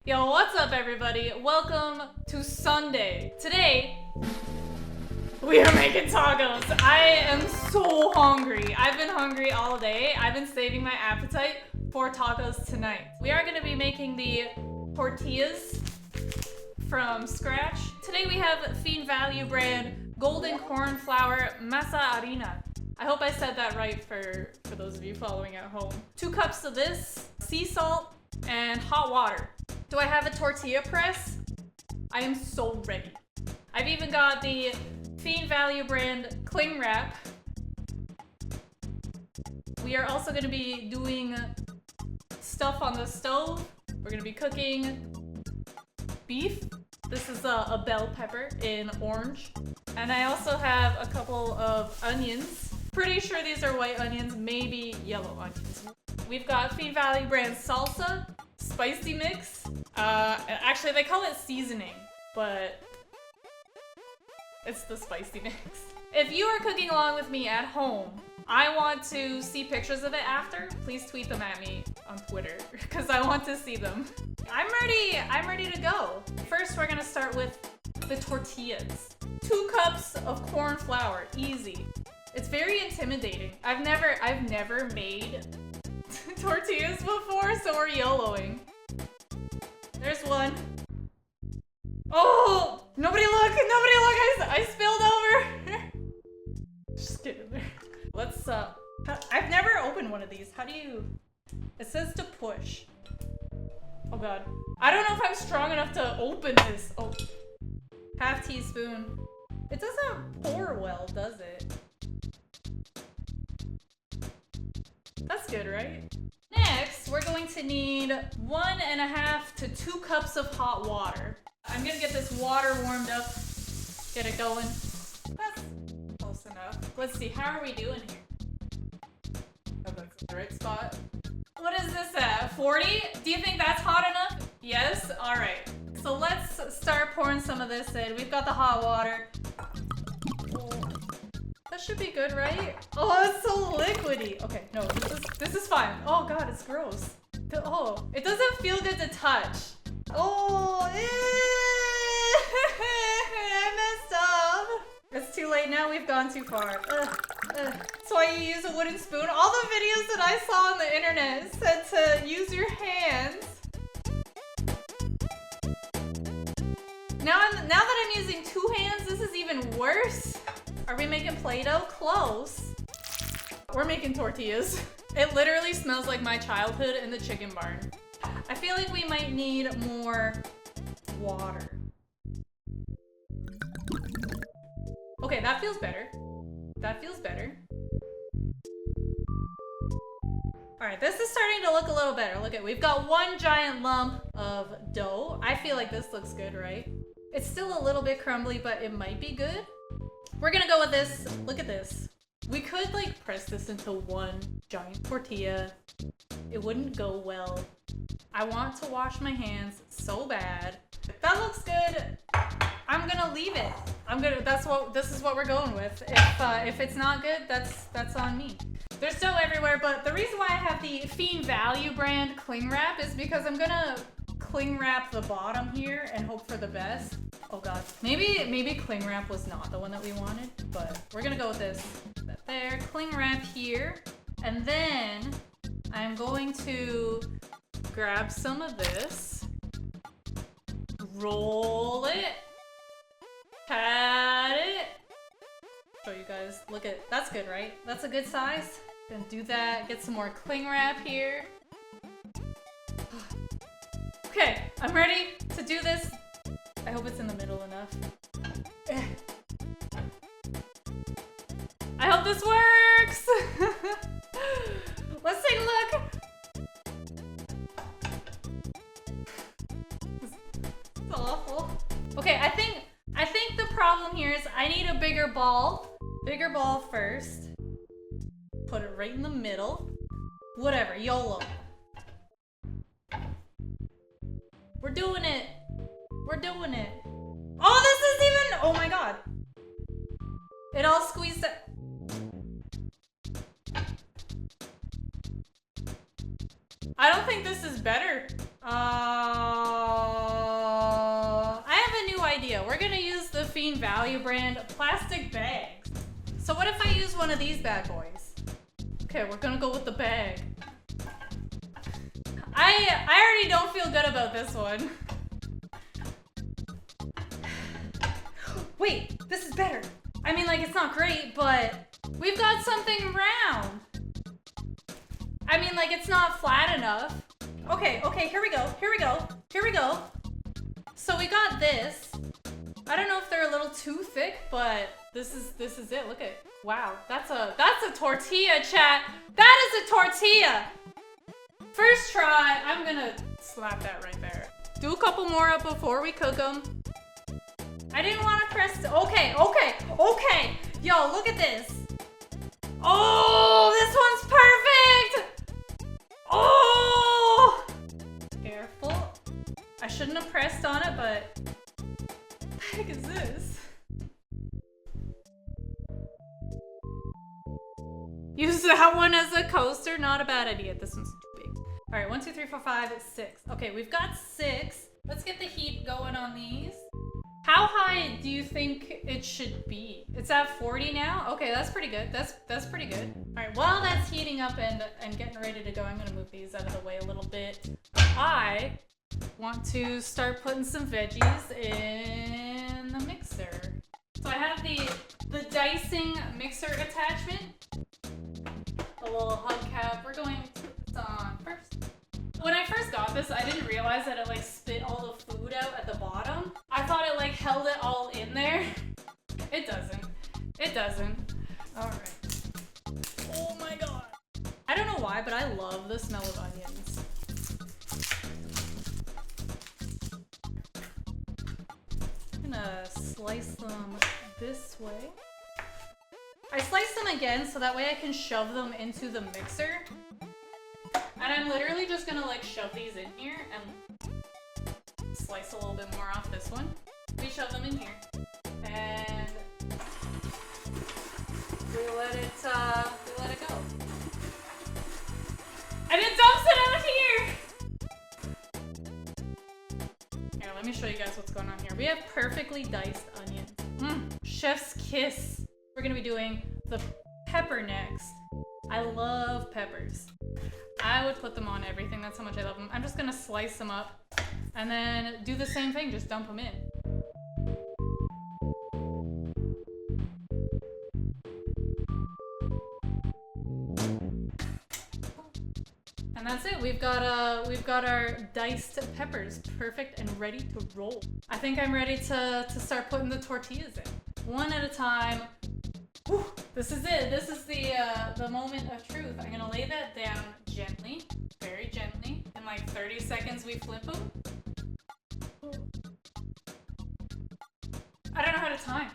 Yo, what's up everybody? Welcome to Sunday. Today, we are making tacos. I am so hungry. I've been hungry all day. I've been saving my appetite for tacos tonight. We are gonna be making the tortillas from scratch. Today we have Feen value brand golden corn flour Masa Harina. I hope I said that right for those of you following at home. 2 cups of this, sea salt, and hot water. Do I have a tortilla press? I am so ready. I've even got the Feen value brand cling wrap. We are also going to be doing stuff on the stove. We're going to be cooking beef. This is a bell pepper in orange. And I also have a couple of onions. Pretty sure these are white onions, maybe yellow onions. We've got Feen value brand salsa, spicy mix. Actually, they call it seasoning, but it's the spicy mix. If you are cooking along with me at home, I want to see pictures of it after. Please tweet them at me on Twitter, because I want to see them. I'm ready to go. First, we're gonna start with the tortillas. 2 cups of corn flour, easy. It's very intimidating. I've never made tortillas before, so we're YOLOing. There's one. Oh! Nobody look! I spilled over! Just get in there. Let's, I've never opened one of these. How do you... It says to push. Oh god. I don't know if I'm strong enough to open this. Oh. Half teaspoon. It doesn't pour well, does it? That's good, right? Next, we're going to need 1.5 to 2 cups of hot water. I'm gonna get this water warmed up, get it going. That's close enough. Let's see, how are we doing here? Oh, that's the right spot. What is this at, 40? Do you think that's hot enough? Yes? All right. So let's start pouring some of this in. We've got the hot water. That should be good, right? Oh, it's so liquidy. Okay, no, this is fine. Oh god, it's gross. Oh, it doesn't feel good to touch. Oh, I messed up. It's too late now, we've gone too far. That's why you use a wooden spoon. All the videos that I saw on the internet said to use your hands. Now that I'm using 2 hands, this is even worse. Are we making Play-Doh? Close. We're making tortillas. It literally smells like my childhood in the chicken barn. I feel like we might need more water. Okay, that feels better. That feels better. Alright, this is starting to look a little better. Look at, we've got 1 giant lump of dough. I feel like this looks good, right? It's still a little bit crumbly, but it might be good. We're gonna go with this. Look at this. We could like press this into 1 giant tortilla. It wouldn't go well. I want to wash my hands so bad. That looks good. I'm gonna leave it. This is what we're going with. If it's not good, that's on me. There's dough everywhere, but the reason why I have the Feen value brand cling wrap is because I'm gonna cling wrap the bottom here and hope for the best. Oh god. Maybe cling wrap was not the one that we wanted, but we're gonna go with this. That there, cling wrap here. And then I'm going to grab some of this, roll it, pat it. Show you guys, look at, that's good, right? That's a good size. Gonna do that, get some more cling wrap here. Okay, I'm ready to do this. I hope it's in the middle enough. I hope this works! Let's take a look! It's awful. Okay, I think the problem here is I need a bigger ball. Bigger ball first. Put it right in the middle. Whatever, YOLO. We're doing it. We're doing it. Oh, this is even, oh my god. It all squeezed up. I don't think this is better. idea. We're gonna use the Feen Value brand plastic bags. So what if I use one of these bad boys? Okay, we're gonna go with the bag. I already don't feel good about this one. Wait, this is better. I mean, like, it's not great, but we've got something round. I mean, like, it's not flat enough. Okay, here we go. So we got this. I don't know if they're a little too thick, but this is it. Look at, wow, that's a tortilla, chat. That is a tortilla. First try, I'm gonna slap that right there. Do a couple more up before we cook them. I didn't want to press, okay. Yo, look at this. Oh, this one's perfect. Oh, careful. I shouldn't have pressed on it, but what the heck is this? Use that one as a coaster, not a bad idea. This one's too big. All right, 1, 2, 3, 4, 5, 6. Okay, we've got 6. Let's get the heat going on these. How high do you think it should be? It's at 40 now? Okay, that's pretty good. That's pretty good. All right, while that's heating up and getting ready to go, I'm gonna move these out of the way a little bit. I want to start putting some veggies in the mixer. So I have the dicing mixer attachment. A little hubcap. We're going to put this on first. When I first got this, I didn't realize that it like spit all the food out at the bottom. I thought it like held it all in there. It doesn't. It doesn't. All right. Oh my god. I don't know why, but I love the smell of onions. I'm gonna slice them this way. I slice them again so that way I can shove them into the mixer. And I'm literally just gonna like shove these in here and slice a little bit more off this one. We shove them in here and we let it go. And it dumps it out here! Here, let me show you guys what's going on here. We have perfectly diced onions. Chef's kiss. We're gonna be doing the pepper next. I love peppers. I would put them on everything. That's how much I love them. I'm just gonna slice them up and then do the same thing. Just dump them in. And that's it. We've got our diced peppers, perfect and ready to roll. I think I'm ready to start putting the tortillas in, one at a time. Whew, this is it. This is the moment of truth. I'm gonna lay that down gently, very gently. In like 30 seconds, we flip them. I don't know how to time.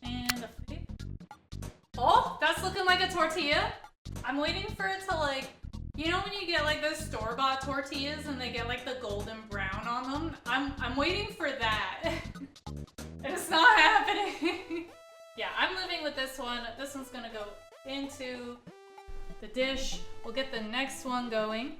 And a flip. Oh, that's looking like a tortilla. I'm waiting for it to like, you know when you get like the store-bought tortillas and they get like the golden brown on them? I'm waiting for that. It's not happening. Yeah, I'm living with this one. This one's gonna go into the dish. We'll get the next one going.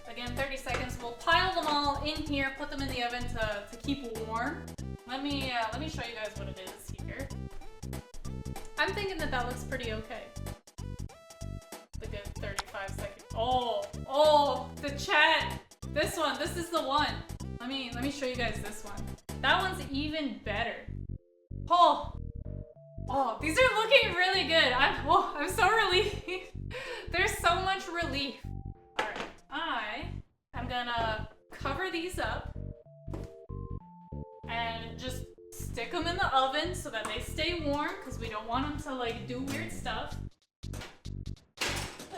Again, 30 seconds. We'll pile them all in here, put them in the oven to keep warm. Let me show you guys what it is here. I'm thinking that looks pretty okay. The good 35 seconds. Oh, the chat. This one, this is the one. Let me show you guys this one. That one's even better. Oh, these are looking really good. I'm so relieved. There's so much relief. All right, I'm gonna cover these up and just stick them in the oven so that they stay warm because we don't want them to like do weird stuff.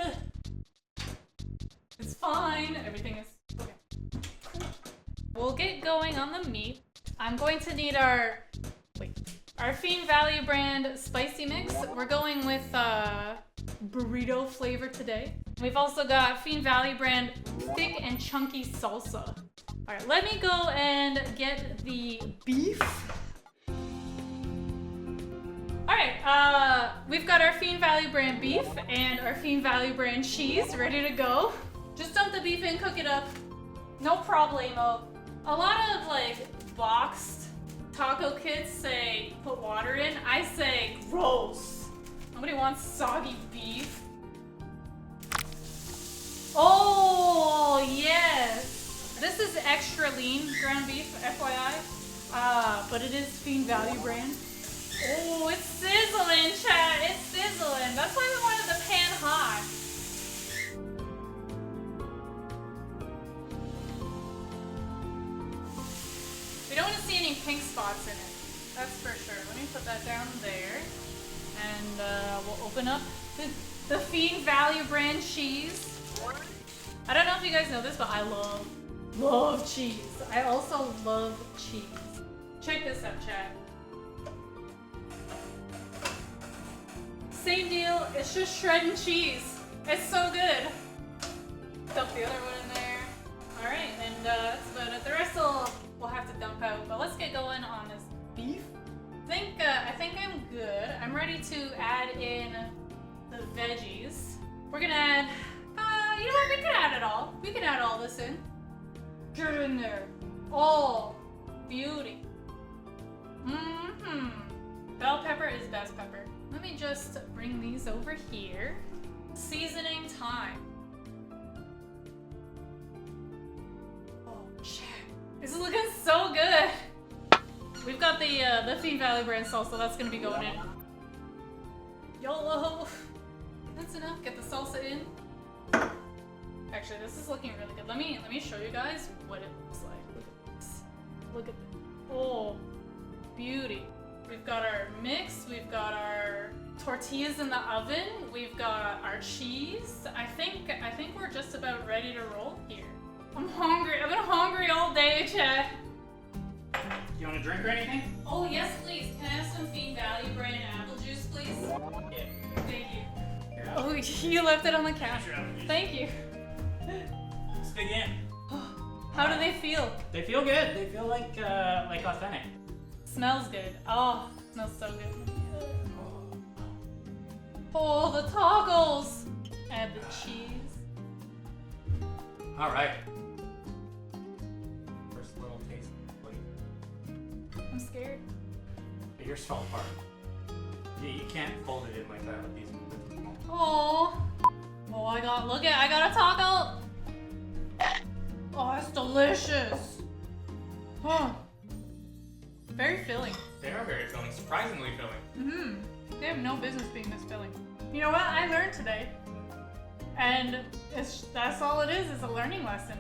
Ugh. It's fine. Everything is okay. We'll get going on the meat. I'm going to need our Feen Value brand spicy mix. We're going with burrito flavor today. We've also got Feen Value brand thick and chunky salsa. All right, let me go and get the beef. All right, we've got our Feen Value brand beef and our Feen Value brand cheese ready to go. Just dump the beef in, cook it up. No problemo. A lot of like boxed taco kits say put water in. I say gross. Nobody wants soggy beef. Oh yes. This is extra lean ground beef, FYI. But it is Feen value brand. Oh, it's sizzling, chat. It's sizzling. That's why we wanted the pan hot. We don't want to see any pink spots in it. That's for sure. Let me put that down there. And we'll open up the Feen value brand cheese. I don't know if you guys know this, but I love cheese. I also love cheese. Check this out, chat. Same deal, it's just shredding cheese. It's so good. Dump the other one in there. Alright, and that's about it. The rest we'll have to dump out, but let's get going on this beef. I think I'm good. I'm ready to add in the veggies. We're gonna add, you know what, we can add it all. We can add all this in. Get in there. Oh, beauty. Bell pepper is best pepper. Let me just bring these over here. Seasoning time. Oh, shit. This is looking so good. We've got the Feen Valley brand salsa that's gonna be going in. YOLO. That's enough. Get the salsa in. Actually, this is looking really good. Let me show you guys what it looks like. Look at this. Look at this. Oh, beauty. We've got our mix, we've got our tortillas in the oven, we've got our cheese. I think we're just about ready to roll here. I'm hungry. I've been hungry all day, chat. You want a drink or anything? Oh yes, please. Can I have some Feen Valley brand apple juice, please? Yeah. Thank you. Oh, you left it on the counter. Thank you. Let's dig in. How do they feel? They feel good. They feel like authentic. Smells good. Oh, smells so good. Oh, the tacos! Add the cheese. All right. First little taste. I'm scared. Yours fell apart. Yeah, you can't fold it in like that with these. Oh. Oh, I got a taco. Oh, it's delicious. Huh. Very filling. They are very filling, surprisingly filling. They have no business being this filling. You know what? I learned today. And that's all it is a learning lesson.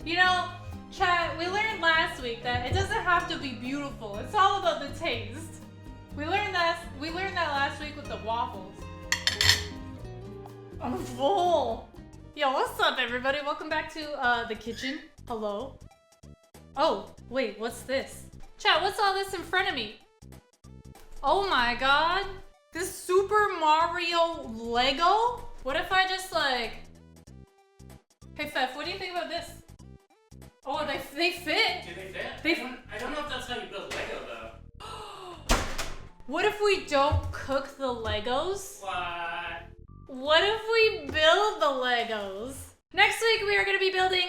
You know, chat, we learned last week that it doesn't have to be beautiful. It's all about the taste. We learned that last week with the waffles. I'm full. Yo, what's up, everybody? Welcome back to the kitchen. Hello. Oh, wait, what's this? Chat, what's all this in front of me? Oh my god. This Super Mario Lego? What if I just like... Hey, Fef, what do you think about this? Oh, they fit. Do they fit? I don't know if that's how you build Lego, though. What if we don't cook the Legos? What? What if we build the Legos? Next week, we are going to be building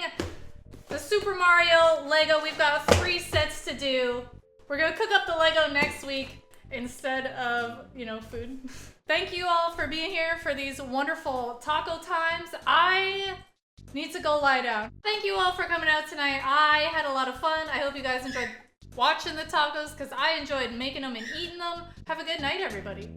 the Super Mario Lego. We've got 3 sets to do. We're going to cook up the Lego next week instead of, food. Thank you all for being here for these wonderful taco times. I need to go lie down. Thank you all for coming out tonight. I had a lot of fun. I hope you guys enjoyed watching the tacos because I enjoyed making them and eating them. Have a good night, everybody.